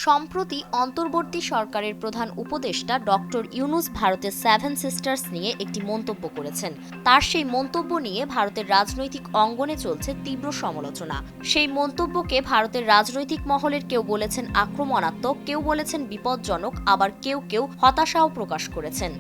সম্প্রতি অন্তর্বর্তী সরকারের প্রধান উপদেষ্টা ডক্টর ইউনূস ভারতের সেভেন সিস্টার্স নিয়ে একটি মন্তব্য করেছেন। তার সেই মন্তব্য নিয়ে ভারতের রাজনৈতিক অঙ্গনে চলছে তীব্র সমালোচনা। সেই মন্তব্যকে ভারতের রাজনৈতিক মহলের কেউ বলেছেন আক্রমণাত্মক, কেউ বলেছেন বিপজ্জনক, আবার কেউ কেউ হতাশাও প্রকাশ করেছেন।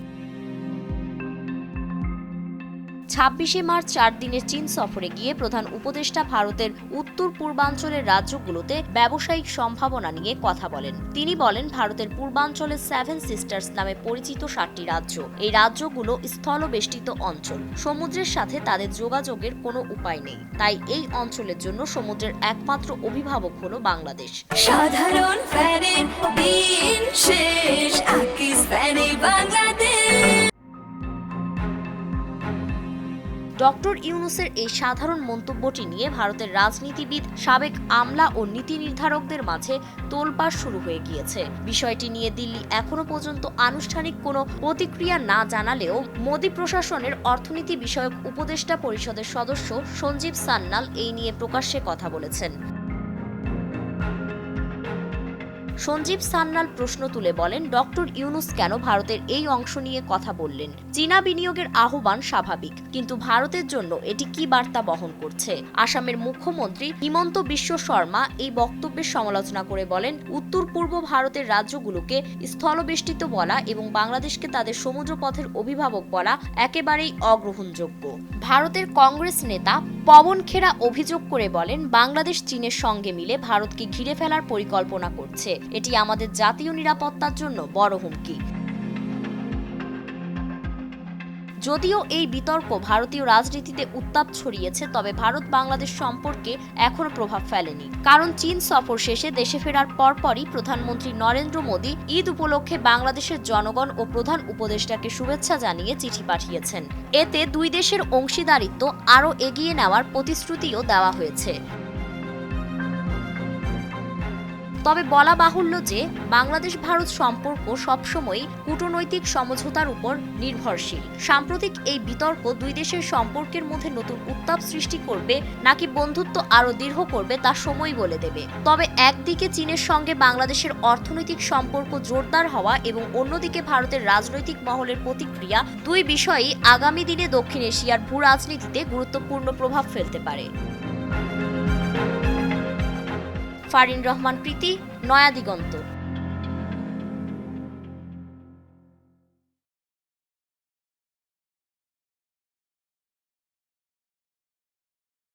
২৬শে মার্চ ৪ দিনের চীন সফরে গিয়ে প্রধান উপদেষ্টা ভারতের উত্তর পূর্বাঞ্চলের রাজ্যগুলোতে ব্যবসায়িক সম্ভাবনা নিয়ে কথা বলেন। তিনি বলেন, ভারতের পূর্বাঞ্চলের সেভেন সিস্টার্স নামে পরিচিত ৭টি রাজ্য, এই রাজ্যগুলো স্থলবেষ্টিত অঞ্চল। সমুদ্রের সাথে তাদের যোগাযোগের কোনো উপায় নেই, তাই এই অঞ্চলের জন্য সমুদ্রের একমাত্র অভিভাবক হলো বাংলাদেশ। সাধারণ ফ্যানের দিন শেষ, আকিস ফ্যানে বাংলাদেশ। ডক্টর ইউনূসের এই সাধারণ মন্তব্যটি নিয়ে ভারতের রাজনীতিবিদ, সাবেক আমলা ও নীতি নির্ধারকদের মাঝে তোলপাড় শুরু হয়ে গিয়েছে। বিষয়টি নিয়ে দিল্লি এখনো পর্যন্ত আনুষ্ঠানিক কোনো প্রতিক্রিয়া না জানালেও মোদী প্রশাসনের অর্থনীতি বিষয়ক উপদেষ্টা পরিষদের সদস্য সঞ্জীব সান্যাল এই নিয়ে প্রকাশ্যে কথা বলেছেন। সঞ্জীব সান্যাল প্রশ্ন তুলে বলেন, ডক্টর ইউনূস কেন ভারতের এই অংশ নিয়ে কথা বললেন? চীনা বিনিয়োগের আহ্বান স্বাভাবিক, কিন্তু ভারতের জন্য এটি কি বার্তা বহন করছে? আসামের মুখ্যমন্ত্রী হিমন্ত বিশ্ব শর্মা এই বক্তব্যের সমালোচনা করে বলেন, উত্তর পূর্ব ভারতের রাজ্যগুলোকে স্থলবেষ্টিত বলা এবং বাংলাদেশকে তাদের সমুদ্রপথের অভিভাবক বলা একেবারেই অগ্রহণযোগ্য। ভারতের কংগ্রেস নেতা পবন খেরা অভিযোগ করে বলেন, বাংলাদেশ চীনের সঙ্গে মিলে ভারতকে ঘিরে ফেলার পরিকল্পনা করছে। এটি আমাদের জাতীয় নিরাপত্তার জন্য বড় হুমকি। যদিও এই বিতর্ক ভারতীয় রাজনীতিতে উত্তাপ ছড়িয়েছে, তবে ভারত বাংলাদেশ সম্পর্কে এখনো প্রভাব ফেলেনি। কারণ চীন সফর শেষে দেশে ফেরার পরপরই প্রধানমন্ত্রী নরেন্দ্র মোদী ঈদ উপলক্ষে বাংলাদেশের জনগণ ও প্রধান উপদেষ্টাকে শুভেচ্ছা জানিয়ে চিঠি পাঠিয়েছেন। এতে দুই দেশের অংশীদারিত্ব আরও এগিয়ে নেওয়ার প্রতিশ্রুতিও দেওয়া হয়েছে। তবে বলা বাহুল্য যে বাংলাদেশ ভারত সম্পর্ক সবসময়ই কূটনৈতিক সমঝোতার উপর নির্ভরশীল। সাম্প্রতিক এই বিতর্ক দুই দেশের সম্পর্কের মধ্যে নতুন উত্তাপ সৃষ্টি করবে নাকি বন্ধুত্ব আরও দৃঢ় করবে তা সময় বলে দেবে। তবে একদিকে চীনের সঙ্গে বাংলাদেশের অর্থনৈতিক সম্পর্ক জোরদার হওয়া এবং অন্যদিকে ভারতের রাজনৈতিক মহলের প্রতিক্রিয়া, দুই বিষয়ই আগামী দিনে দক্ষিণ এশিয়ার ভূ রাজনীতিতে গুরুত্বপূর্ণ প্রভাব ফেলতে পারে। ফারিন রহমান প্রীতি, নয়া দিগন্ত।